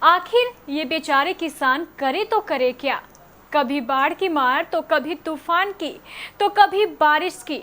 आखिर ये बेचारे किसान करे तो करे क्या। कभी बाढ़ की मार तो कभी तूफान की तो कभी बारिश की।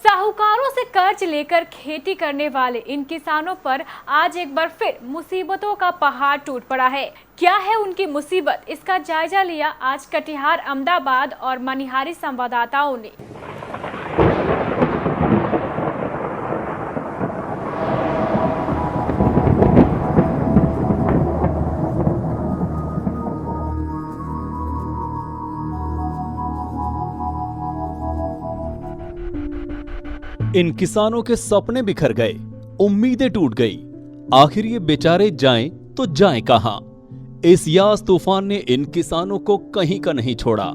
साहूकारों से कर्ज लेकर खेती करने वाले इन किसानों पर आज एक बार फिर मुसीबतों का पहाड़ टूट पड़ा है। क्या है उनकी मुसीबत, इसका जायजा लिया आज कटिहार, अहमदाबाद और मनिहारी संवाददाताओं ने। इन किसानों के सपने बिखर गए, उम्मीदें टूट गई। आखिर ये बेचारे जाएं तो जाएं कहां? इस यास तूफान ने इन किसानों को कहीं का नहीं छोड़ा।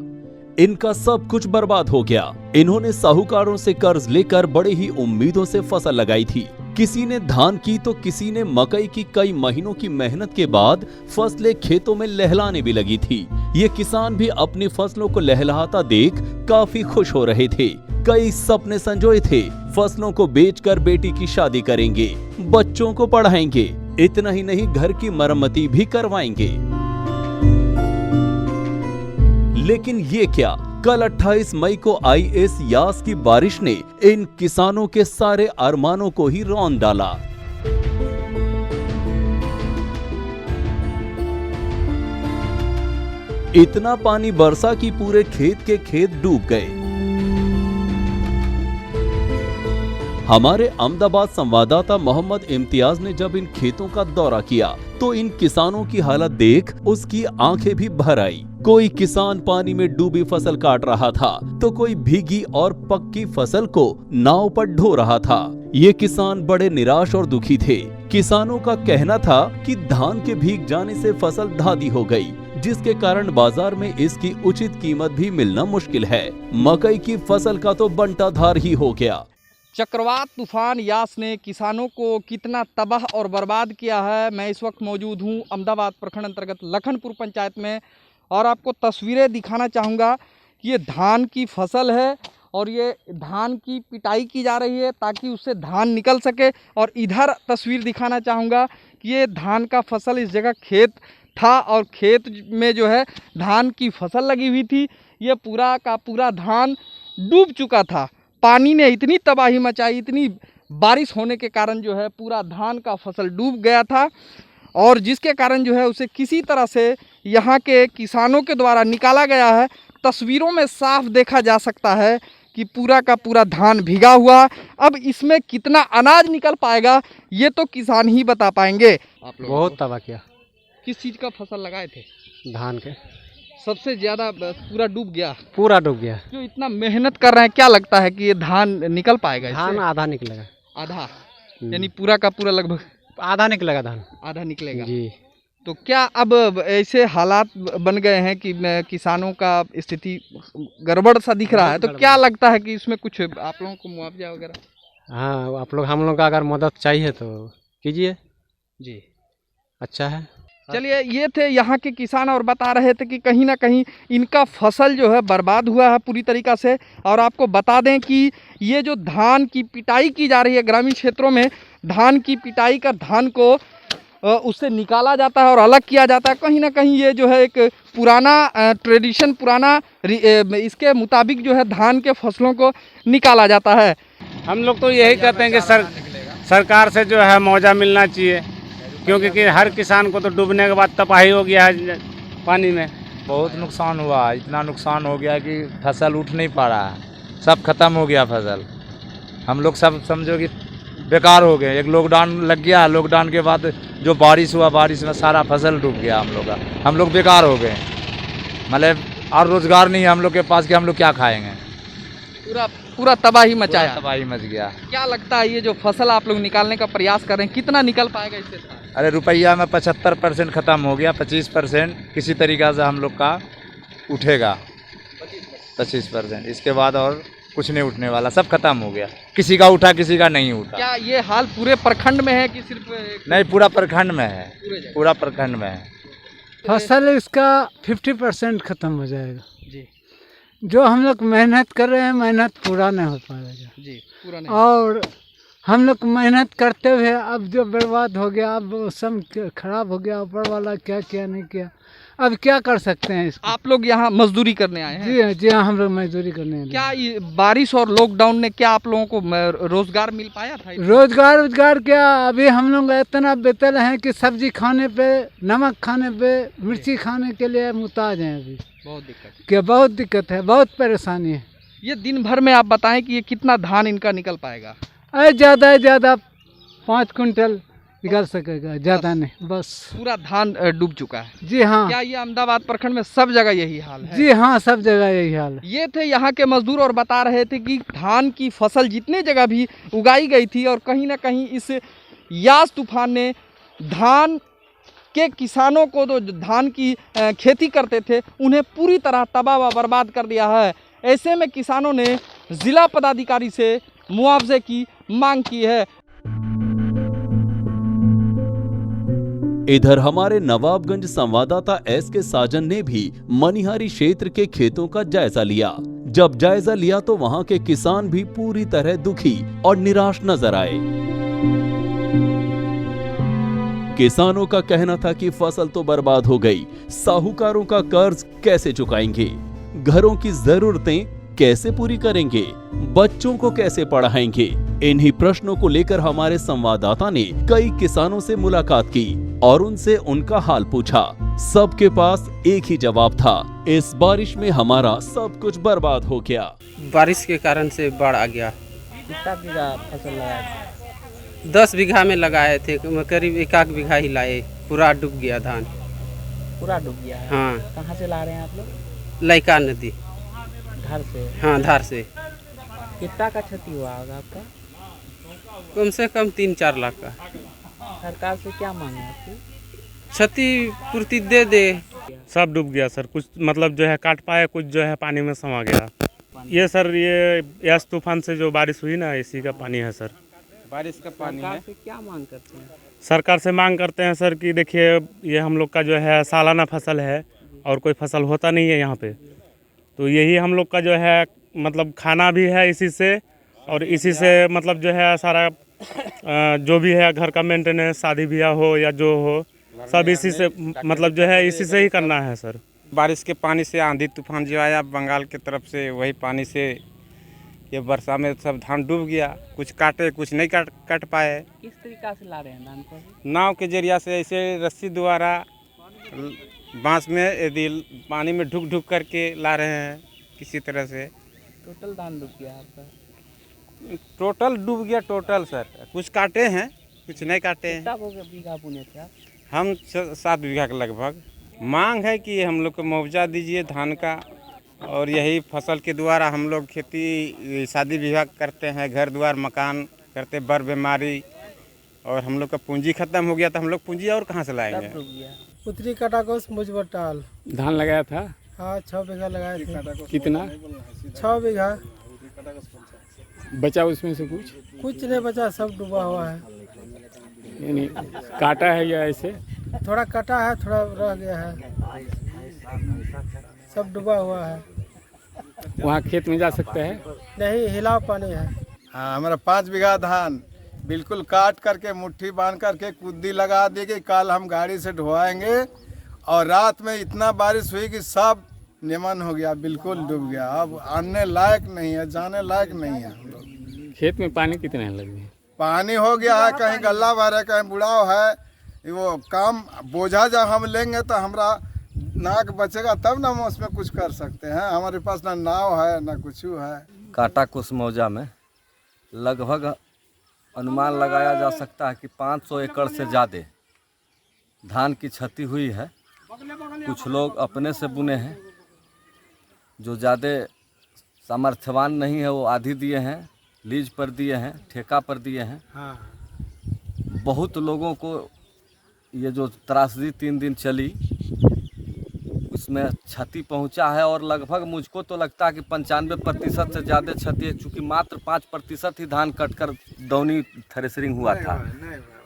इनका सब कुछ बर्बाद हो गया। इन्होंने साहूकारों से कर्ज लेकर बड़ी ही उम्मीदों से फसल लगाई थी। किसी ने धान की तो किसी ने मकई की। कई महीनों की मेहनत के बाद फसलें खेतों में लहलाने भी लगी थी। ये किसान भी अपनी फसलों को लहलहाता देख काफी खुश हो रहे थे। कई सपने संजोए थे, फसलों को बेचकर बेटी की शादी करेंगे, बच्चों को पढ़ाएंगे, इतना ही नहीं घर की मरम्मती भी करवाएंगे। लेकिन ये क्या, कल 28 मई को आई इस यास की बारिश ने इन किसानों के सारे अरमानों को ही रौंद डाला। इतना पानी बरसा कि पूरे खेत के खेत डूब गए। हमारे अहमदाबाद संवाददाता मोहम्मद इम्तियाज ने जब इन खेतों का दौरा किया तो इन किसानों की हालत देख उसकी आंखें भी भर आई। कोई किसान पानी में डूबी फसल काट रहा था तो कोई भीगी और पक्की फसल को नाव पर ढो रहा था। ये किसान बड़े निराश और दुखी थे। किसानों का कहना था कि धान के भीग जाने से फसल धादी हो गई, जिसके कारण बाजार में इसकी उचित कीमत भी मिलना मुश्किल है। मकई की फसल का तो बंटाधार ही हो गया। चक्रवात तूफान यास ने किसानों को कितना तबाह और बर्बाद किया है। मैं इस वक्त मौजूद हूं अहमदाबाद प्रखंड अंतर्गत लखनपुर पंचायत में और आपको तस्वीरें दिखाना चाहूँगा कि ये धान की फसल है और ये धान की पिटाई की जा रही है ताकि उससे धान निकल सके। और इधर तस्वीर दिखाना चाहूँगा कि ये धान का फसल, इस जगह खेत था और खेत में जो है धान की फसल लगी हुई थी। ये पूरा का पूरा धान डूब चुका था। पानी ने इतनी तबाही मचाई, इतनी बारिश होने के कारण जो है पूरा धान का फसल डूब गया था और जिसके कारण जो है उसे किसी तरह से यहाँ के किसानों के द्वारा निकाला गया है। तस्वीरों में साफ देखा जा सकता है कि पूरा का पूरा धान भीगा हुआ। अब इसमें कितना अनाज निकल पाएगा ये तो किसान ही बता पाएंगे। आप लोग बहुत तबाह किया। किस चीज़ का फसल लगाए थे? धान के। सबसे ज़्यादा पूरा डूब गया। पूरा डूब गया। जो इतना मेहनत कर रहे हैं, क्या लगता है कि ये धान निकल पाएगा? धान आधा निकलेगा। आधा यानी पूरा का पूरा लगभग आधा निकलेगा धान। आधा निकलेगा जी। तो क्या अब ऐसे हालात बन गए हैं कि किसानों का स्थिति गड़बड़ सा दिख रहा है, तो क्या लगता है कि इसमें कुछ आप लोगों को मुआवजा वगैरह? हाँ, आप लोग, हम लोग का अगर मदद चाहिए तो कीजिए जी, अच्छा है। चलिए, ये थे यहाँ के किसान और बता रहे थे कि कहीं ना कहीं इनका फसल जो है बर्बाद हुआ है पूरी तरीक़ा से। और आपको बता दें कि ये जो धान की पिटाई की जा रही है ग्रामीण क्षेत्रों में, धान की पिटाई कर धान को उससे निकाला जाता है और अलग किया जाता है। कहीं ना कहीं ये जो है एक पुराना ट्रेडिशन, पुराना इसके मुताबिक जो है धान के फसलों को निकाला जाता है। हम लोग तो यही कहते हैं कि सरकार से जो है मुआवजा मिलना चाहिए, क्योंकि हर किसान को तो डूबने के बाद तबाही हो गया है पानी में। बहुत नुकसान हुआ, इतना नुकसान हो गया कि फसल उठ नहीं पा रहा है, सब खत्म हो गया फसल। हम लोग सब समझो कि बेकार हो गए। एक लॉकडाउन लग गया, लॉकडाउन के बाद जो बारिश हुआ, बारिश में सारा फसल डूब गया हम लोग का। हम लोग बेकार हो गए, मतलब और रोजगार नहीं है हम लोग के पास कि हम लोग क्या खाएंगे। पूरा तबाही मचाया, तबाही मच गया। क्या लगता है ये जो फसल आप लोग निकालने का प्रयास कर रहे हैं, कितना निकल पाएगा इससे? अरे रुपया में 75% ख़त्म हो गया, 25% किसी तरीक़ा से हम लोग का उठेगा। 25%, इसके बाद और कुछ नहीं उठने वाला, सब खत्म हो गया। किसी का उठा, किसी का नहीं उठा। क्या ये हाल पूरे प्रखंड में है कि सिर्फ? नहीं, पूरा प्रखंड में है, पूरा प्रखंड में है। फसल इसका 50% ख़त्म हो जाएगा जी। जो हम लोग मेहनत कर रहे हैं, मेहनत पूरा नहीं हो पाएगा जी, पूरा नहीं। और हम लोग मेहनत करते हुए अब जो बर्बाद हो गया, अब सब खराब हो गया, ऊपर वाला क्या किया नहीं किया, अब क्या कर सकते हैं इसको। आप लोग यहाँ मजदूरी करने आए हैं? जी हाँ, हम लोग मजदूरी करने आए हैं। क्या ये बारिश और लॉकडाउन ने क्या आप लोगों को रोजगार मिल पाया था? रोजगार क्या, अभी हम लोग इतना बेतल हैं कि सब्जी खाने पे, नमक खाने पे, मिर्ची खाने के लिए मुहताज हैं अभी। बहुत दिक्कत क्या बहुत दिक्कत है, बहुत परेशानी है। ये दिन भर में आप बताएं कि ये कितना धान इनका निकल पाएगा? अरे ज़्यादा 5 कुंटल निकल सकेगा, ज़्यादा नहीं, बस। पूरा धान डूब चुका है। जी हाँ। क्या ये अहमदाबाद प्रखंड में सब जगह यही हाल है? जी हाँ, सब जगह यही हाल है। ये थे यहाँ के मजदूर और बता रहे थे कि धान की फसल जितने जगह भी उगाई गई थी और कहीं ना कहीं इस यास तूफान ने धान के किसानों को, जो धान की खेती करते थे, उन्हें पूरी तरह तबाह व बर्बाद कर दिया है। ऐसे में किसानों ने जिला पदाधिकारी से मुआवजे की मांग की है। इधर हमारे नवाबगंज संवाददाता एस के साजन ने भी मनिहारी क्षेत्र के खेतों का जायजा लिया। जब जायजा लिया तो वहां के किसान भी पूरी तरह दुखी और निराश नजर आए। किसानों का कहना था कि फसल तो बर्बाद हो गई, साहूकारों का कर्ज कैसे चुकाएंगे, घरों की जरूरतें कैसे पूरी करेंगे, बच्चों को कैसे पढ़ाएंगे। इन्हीं प्रश्नों को लेकर हमारे संवाददाता ने कई किसानों से मुलाकात की और उनसे उनका हाल पूछा। सबके पास एक ही जवाब था, इस बारिश में हमारा सब कुछ बर्बाद हो गया। बारिश के कारण से बाढ़ आ गया। कितना बीघा फसल लगाया? 10 बीघा में लगाए थे, करीब 1 बीघा ही लाए, पूरा डूब गया धान। पूरा डूब गया है? हाँ। कहाँ से ला रहे हैं आप लोग? लैका नदी। धार से? हाँ, धार से। कितना का क्षति हुआ होगा आपका? कम से कम 3-4 लाख का। सरकार से क्या मांग है आपकी? क्षति पूर्ति दे दे। सब डूब गया सर, कुछ मतलब जो है काट पाए, कुछ जो है पानी में समा गया। ये सर, ये यास तूफान से जो बारिश हुई ना, इसी का पानी है सर। बारिश का पानी है। सरकार से क्या मांग करते हैं? सरकार से मांग करते हैं सर कि देखिए, ये हम लोग का जो है सालाना फसल है और कोई फसल होता नहीं है यहाँ पे, तो यही हम लोग का जो है मतलब खाना भी है इसी से, और इसी से मतलब जो है सारा जो भी है घर का मेंटेनेंस, शादी ब्याह हो या जो हो, सब इसी से मतलब जो है इसी से ही करना है सर। बारिश के पानी से आंधी तूफान जो आया बंगाल की तरफ से, वही पानी से ये वर्षा में सब धान डूब गया। कुछ काटे, कुछ नहीं काट पाए। किस तरीका से ला रहे हैं धान को? नाव के जरिया से, ऐसे रस्सी द्वारा बांस में यदि पानी में ढुक करके ला रहे हैं किसी तरह से। टोटल धान डूब गया आपका? टोटल डूब गया टोटल सर। कुछ काटे हैं, कुछ नहीं काटे हैं। कितना बीघा बुने थे आप? हम 7 बीघा के लगभग। मांग है कि हम लोग को मुआवजा दीजिए धान का, और यही फसल के द्वारा हम लोग खेती, शादी विवाह करते हैं, घर द्वार मकान करते, बर बीमारी, और हम लोग का पूंजी खत्म हो गया तो हम लोग पूंजी और कहाँ से लाएंगे। उत्तरी कटाकोस मुजबटाल धान लगाया था? हाँ, 6 बीघा लगाए थे। कितना? 6 बीघा। बचा उसमें से कुछ? कुछ नहीं बचा, सब डूबा हुआ है। यानी काटा है या ऐसे? थोड़ा कटा है, थोड़ा रह गया है, सब डूबा हुआ है। वहाँ खेत में जा सकते हैं? नहीं, हिलाव पानी है। हाँ, हमारा 5 बीघा धान बिल्कुल काट करके मुट्ठी बांध करके कुद्दी लगा दी गई। कल हम गाड़ी से ढुआएंगे, और रात में इतना बारिश हुई कि सब निमन हो गया, बिल्कुल डूब गया। अब आने लायक नहीं है, जाने लायक नहीं है। हम लोग खेत में पानी कितने लगे? पानी हो गया है, कहीं गल्ला भर है, कहीं बुढ़ाव है। वो काम बोझा जब हम लेंगे तो हमारा नाक बचेगा, तब ना हम उसमें कुछ कर सकते हैं। हमारे पास ना नाव है ना कुछ है। काटाकुस मौजा में लगभग अनुमान लगाया जा सकता है कि 500 एकड़ से ज़्यादा धान की क्षति हुई है। कुछ लोग अपने से बुने हैं, जो ज़्यादा सामर्थ्यवान नहीं है वो आधी दिए हैं, लीज पर दिए हैं, ठेका पर दिए हैं। बहुत लोगों को ये जो त्रासदी 3 दिन चली उसमें क्षति पहुंचा है, और लगभग मुझको तो लगता है कि 95% से ज़्यादा क्षति है, चूँकि मात्र 5% ही धान कटकर दौनी थ्रेसरिंग हुआ था।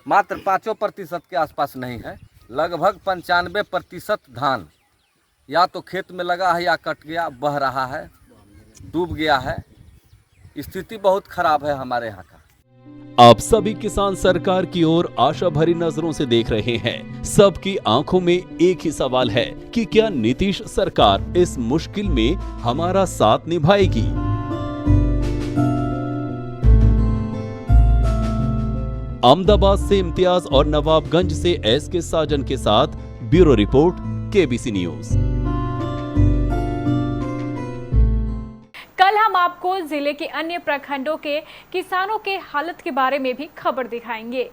मात्र 5% के आसपास नहीं है, लगभग 95% धान या तो खेत में लगा है या कट गया, बह रहा है, डूब गया है। स्थिति बहुत खराब है हमारे यहाँ का। आप सभी किसान सरकार की ओर आशा भरी नजरों से देख रहे हैं। सबकी आंखों में एक ही सवाल है कि क्या नीतीश सरकार इस मुश्किल में हमारा साथ निभाएगी। अहमदाबाद से इम्तियाज और नवाबगंज से एसके साजन के साथ ब्यूरो रिपोर्ट, केबीसी न्यूज। कल हम आपको जिले के अन्य प्रखंडों के किसानों के हालत के बारे में भी खबर दिखाएंगे।